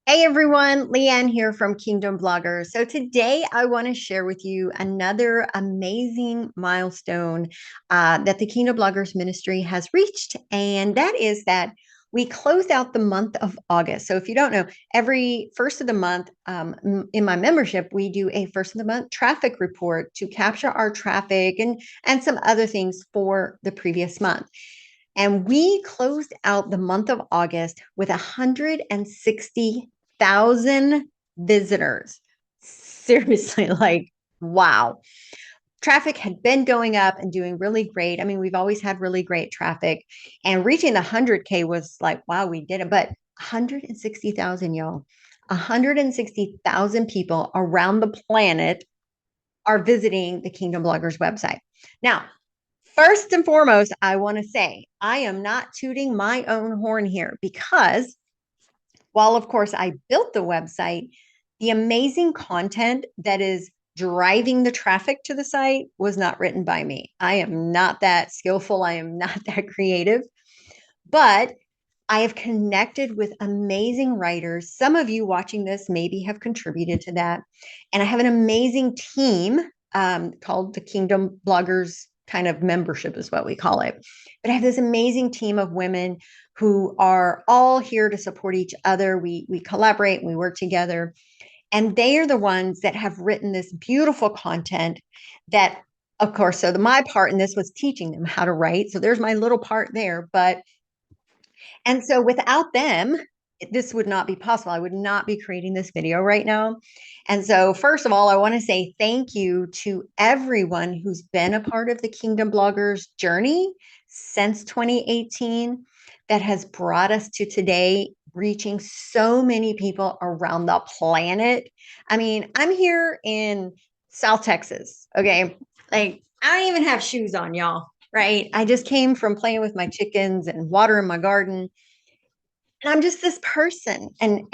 Hey everyone, Leanne here from Kingdom Bloggers. So today I want to share with you another amazing milestone that the Kingdom Bloggers Ministry has reached, and that is that we closed out the month of August. So if you don't know, every first of the month in my membership, we do a first of the month traffic report to capture our traffic and some other things for the previous month. And we closed out the month of August with 160,000 visitors. Seriously, like, wow. Traffic had been going up and doing really great. I mean, we've always had really great traffic, and reaching the 100K was like, wow, we did it. But 160,000, y'all, 160,000 people around the planet are visiting the Kingdom Bloggers website. Now, first and foremost, I want to say I am not tooting my own horn here because while, of course, I built the website, the amazing content that is driving the traffic to the site was not written by me. I am not that skillful. I am not that creative, but I have connected with amazing writers. Some of you watching this maybe have contributed to that. And I have an amazing team called the Kingdom Bloggers kind of membership is what we call it. But I have this amazing team of women who are all here to support each other. We collaborate and we work together. And they are the ones that have written this beautiful content that, of course, so my part in this was teaching them how to write. So there's my little part there. And so without them, this would not be possible. I would not be creating this video right now. And so, first of all, I want to say thank you to everyone who's been a part of the Kingdom Bloggers journey since 2018 that has brought us to today, reaching so many people around the planet. I mean, I'm here in South Texas, okay? Like, I don't even have shoes on, y'all, right? I just came from playing with my chickens and watering my garden, and I'm just this person. And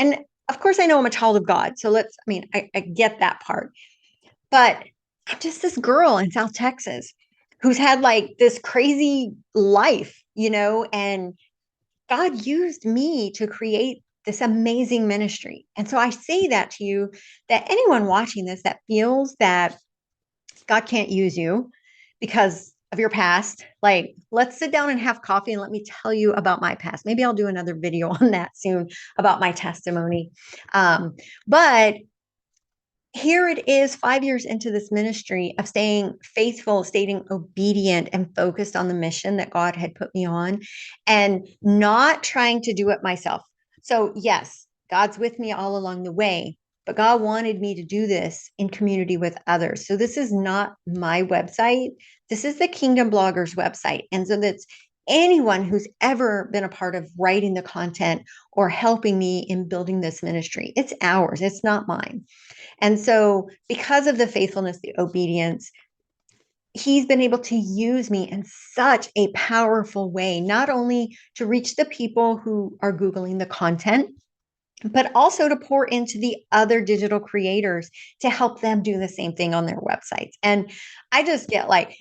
of course I know I'm a child of God. So I get that part. But I'm just this girl in South Texas who's had like this crazy life, and God used me to create this amazing ministry. And so I say that to you, that anyone watching this that feels that God can't use you because of your past, like, let's sit down and have coffee and let me tell you about my past. Maybe I'll do another video on that soon about my testimony. But here it is 5 years into this ministry of staying faithful, staying obedient, and focused on the mission that God had put me on and not trying to do it myself. So, yes, God's with me all along the way, but God wanted me to do this in community with others. So, this is not my website. This is the Kingdom Bloggers website. And so that's anyone who's ever been a part of writing the content or helping me in building this ministry. It's ours, it's not mine. And so, because of the faithfulness, the obedience, he's been able to use me in such a powerful way, not only to reach the people who are Googling the content, but also to pour into the other digital creators to help them do the same thing on their websites. And I just get like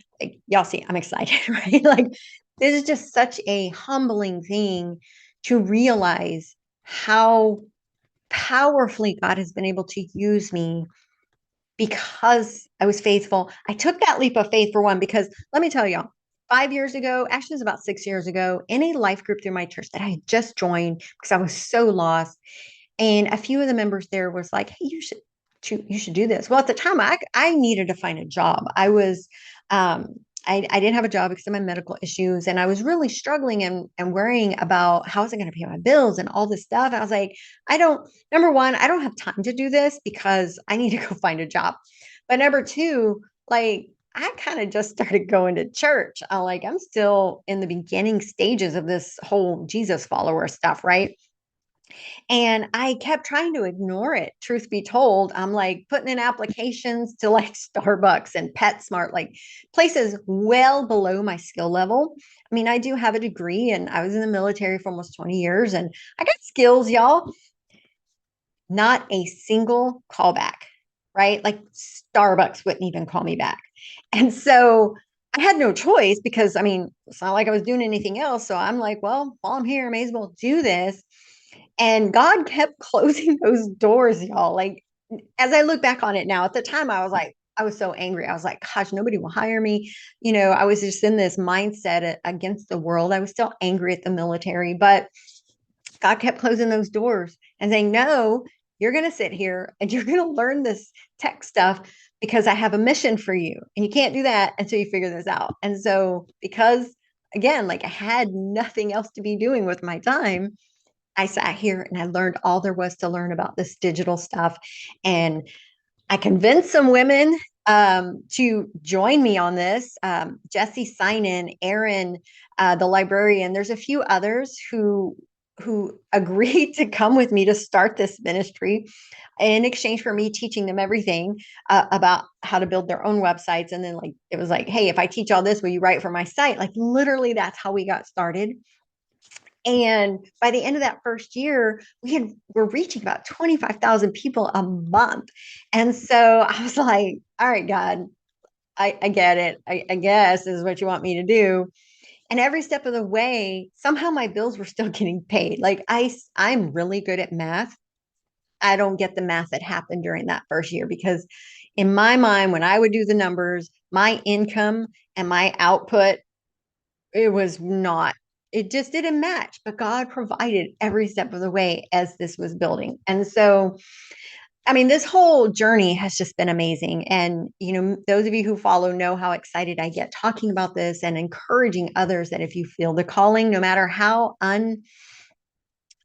y'all see, I'm excited, right? Like, this is just such a humbling thing to realize how powerfully God has been able to use me because I was faithful. I took that leap of faith for one, because let me tell y'all, 5 years ago, actually, it was about 6 years ago, in a life group through my church that I had just joined because I was so lost. And a few of the members there was like, hey, you should do this. Well, at the time, I needed to find a job. Um, I didn't have a job because of my medical issues, and I was really struggling and worrying about how was I going to pay my bills and all this stuff. I was like, number one, I don't have time to do this because I need to go find a job. But number two, like, I kind of just started going to church. I'm still in the beginning stages of this whole Jesus follower stuff, right? And I kept trying to ignore it. Truth be told, I'm like putting in applications to like Starbucks and PetSmart, like places well below my skill level. I mean, I do have a degree and I was in the military for almost 20 years and I got skills, y'all. Not a single callback, right? Like Starbucks wouldn't even call me back. And so I had no choice because, I mean, it's not like I was doing anything else. So I'm like, well, while I'm here, I may as well do this. And God kept closing those doors, y'all. Like, as I look back on it now, at the time, I was like, I was so angry. I was like, gosh, nobody will hire me. I was just in this mindset against the world. I was still angry at the military, but God kept closing those doors and saying, no, you're going to sit here and you're going to learn this tech stuff because I have a mission for you. And you can't do that until you figure this out. And so, because again, like I had nothing else to be doing with my time, I sat here and I learned all there was to learn about this digital stuff. And I convinced some women to join me on this. Jesse Sinan, Aaron, the librarian. There's a few others who agreed to come with me to start this ministry in exchange for me teaching them everything about how to build their own websites. And then like it was like, hey, if I teach all this, will you write for my site? Like literally, that's how we got started. And by the end of that first year, we're reaching about 25,000 people a month. And so I was like, all right, God, I get it. I guess this is what you want me to do. And every step of the way, somehow my bills were still getting paid. Like I'm really good at math. I don't get the math that happened during that first year because in my mind, when I would do the numbers, my income and my output, it was not, it just didn't match. But God provided every step of the way as this was building. And so, I mean, this whole journey has just been amazing. And, those of you who follow know how excited I get talking about this and encouraging others that if you feel the calling, no matter how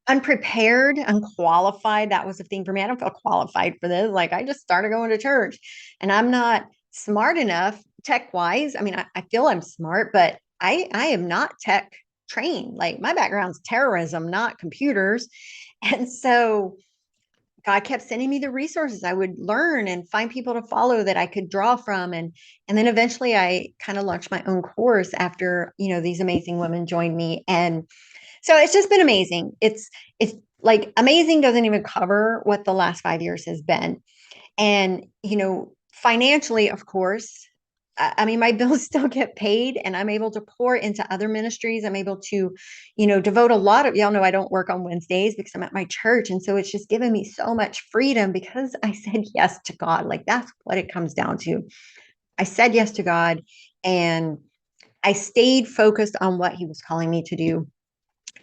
unprepared, unqualified, that was the thing for me. I don't feel qualified for this. Like I just started going to church and I'm not smart enough tech wise. I mean, I feel I'm smart, but I am not tech trained. Like my background's terrorism, not computers. And so God kept sending me the resources I would learn and find people to follow that I could draw from. And then eventually I kind of launched my own course after, these amazing women joined me. And so it's just been amazing. It's like amazing doesn't even cover what the last 5 years has been. And, financially, of course, I mean, my bills still get paid and I'm able to pour into other ministries. I'm able to, devote a lot of, y'all know I don't work on Wednesdays because I'm at my church. And so it's just given me so much freedom because I said yes to God. Like that's what it comes down to. I said yes to God and I stayed focused on what he was calling me to do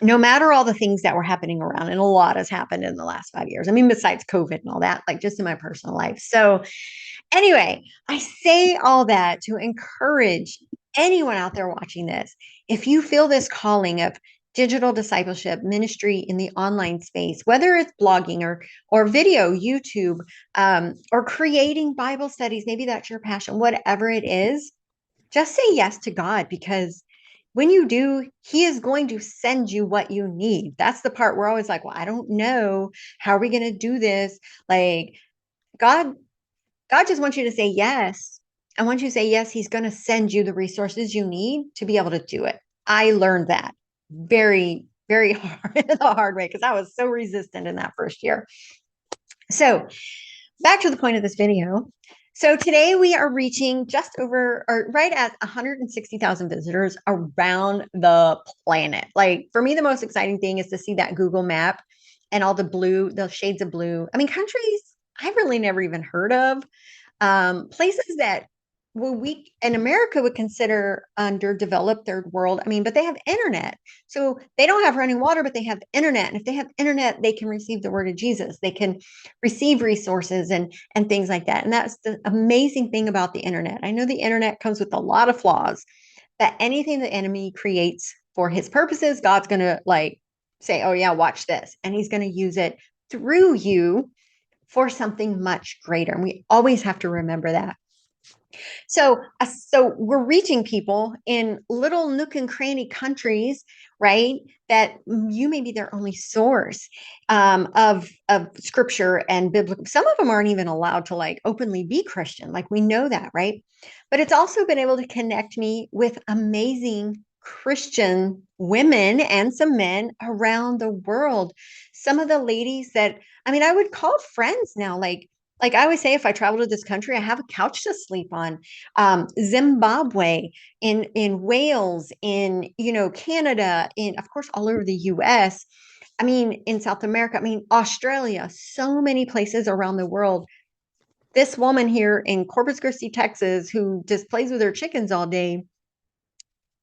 no matter all the things that were happening around, and a lot has happened in the last 5 years. I mean, besides COVID and all that, like just in my personal life. So, anyway, I say all that to encourage anyone out there watching this. If you feel this calling of digital discipleship ministry in the online space, whether it's blogging or video, YouTube, or creating Bible studies, maybe that's your passion, whatever it is, just say yes to God because when you do, he is going to send you what you need. That's the part we're always like, well, I don't know. How are we going to do this? Like God, God just wants you to say yes. And once you say yes, he's going to send you the resources you need to be able to do it. I learned that very, very hard, the hard way, because I was so resistant in that first year. So back to the point of this video. So today we are reaching just over or right at 160,000 visitors around the planet. Like for me, the most exciting thing is to see that Google map and all the blue, the shades of blue. I mean, countries I really never even heard of, places that we in America would consider underdeveloped third world. I mean, but they have internet. So they don't have running water, but they have internet. And if they have internet, they can receive the word of Jesus. They can receive resources and things like that. And that's the amazing thing about the internet. I know the internet comes with a lot of flaws, but anything the enemy creates for his purposes, God's going to like say, oh yeah, watch this. And he's going to use it through you for something much greater. And we always have to remember that. So we're reaching people in little nook and cranny countries, right? That you may be their only source of scripture and biblical. Some of them aren't even allowed to like openly be Christian. Like we know that, right? But it's also been able to connect me with amazing Christian women and some men around the world. Some of the ladies that I mean, I would call friends now, like I always say, if I travel to this country, I have a couch to sleep on. Zimbabwe, in Wales, in Canada, in of course all over the U.S. I mean, in South America, I mean, Australia, so many places around the world. This woman here in Corpus Christi, Texas, who just plays with her chickens all day,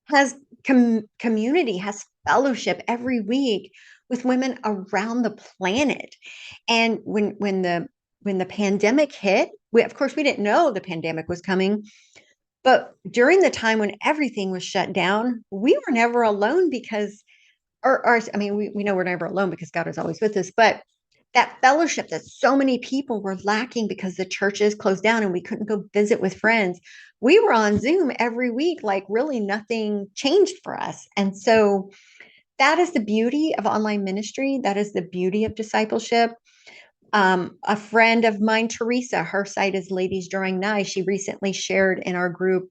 has community, has fellowship every week with women around the planet. And when the pandemic hit, we of course we didn't know the pandemic was coming, but during the time when everything was shut down, we were never alone because or I mean, we know we're never alone because God is always with us, but that fellowship that so many people were lacking because the churches closed down and we couldn't go visit with friends. We were on Zoom every week, like really nothing changed for us. And so that is the beauty of online ministry. That is the beauty of discipleship. A friend of mine, Teresa, her site is Ladies Drawing Nigh. She recently shared in our group,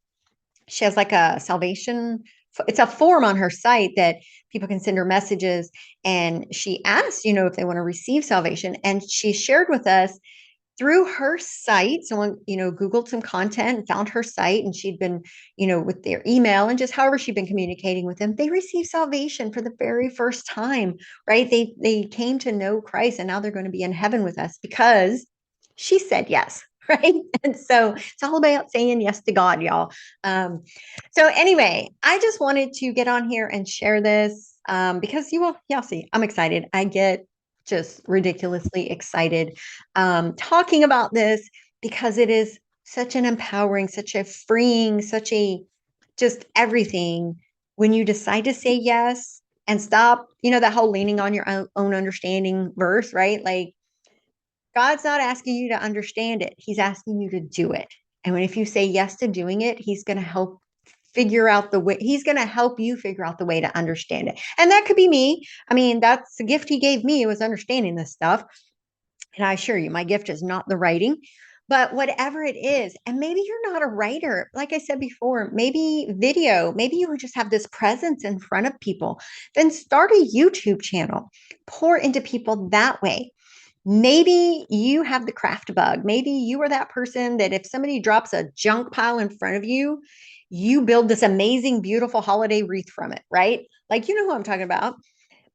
she has like a salvation, it's a form on her site that people can send her messages, and she asked, if they want to receive salvation, and she shared with us through her site. Someone, Googled some content and found her site, and she'd been, with their email and just however she'd been communicating with them, they received salvation for the very first time, right? They came to know Christ, and now they're going to be in heaven with us because she said yes. Right. And so it's all about saying yes to God, y'all. So anyway, I just wanted to get on here and share this because y'all see, I'm excited. I get just ridiculously excited talking about this because it is such an empowering, such a freeing, such a just everything when you decide to say yes and stop, that whole leaning on your own understanding verse, right? Like God's not asking you to understand it. He's asking you to do it. And if you say yes to doing it, he's going to help figure out the way. He's going to help you figure out the way to understand it. And that could be me. I mean, that's the gift he gave me, was understanding this stuff. And I assure you, my gift is not the writing, but whatever it is, and maybe you're not a writer, like I said before, maybe video, maybe you just have this presence in front of people, then start a YouTube channel, pour into people that way. Maybe you have the craft bug. Maybe you are that person that if somebody drops a junk pile in front of you, you build this amazing, beautiful holiday wreath from it, right? Like, you know who I'm talking about.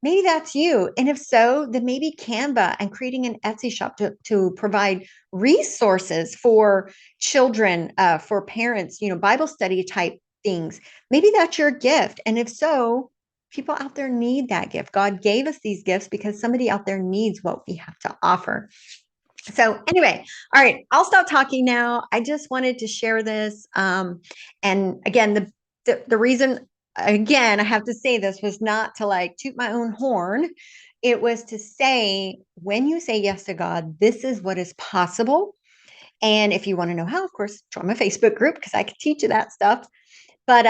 Maybe that's you. And if so, then maybe Canva and creating an Etsy shop to provide resources for children, for parents, Bible study type things. Maybe that's your gift. And if so, people out there need that gift. God gave us these gifts because somebody out there needs what we have to offer. So anyway, all right, I'll stop talking now. I just wanted to share this. And again, the reason, again, I have to say this was not to like toot my own horn. It was to say, when you say yes to God, this is what is possible. And if you want to know how, of course, join my Facebook group because I can teach you that stuff. But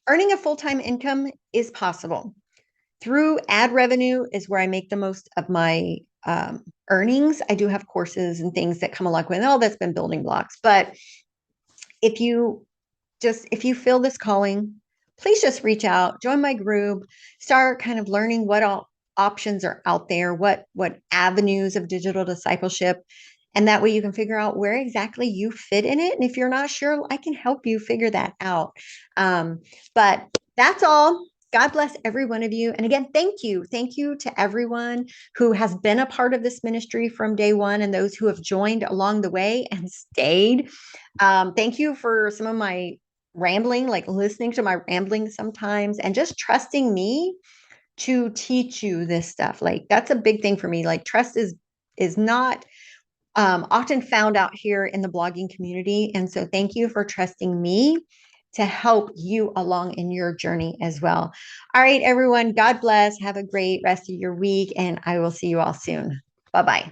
earning a full-time income is possible. Through ad revenue is where I make the most of my earnings. I do have courses and things that come along with all that's been building blocks. But if you feel this calling, please just reach out, join my group, start kind of learning what all options are out there, what avenues of digital discipleship. And that way you can figure out where exactly you fit in it. And if you're not sure, I can help you figure that out. But that's all. God bless every one of you. And again, thank you. Thank you to everyone who has been a part of this ministry from day one and those who have joined along the way and stayed. Thank you for some of my rambling, like listening to my rambling sometimes and just trusting me to teach you this stuff. Like that's a big thing for me. Like trust is not often found out here in the blogging community. And so thank you for trusting me to help you along in your journey as well. All right, everyone, God bless. Have a great rest of your week, and I will see you all soon. Bye-bye.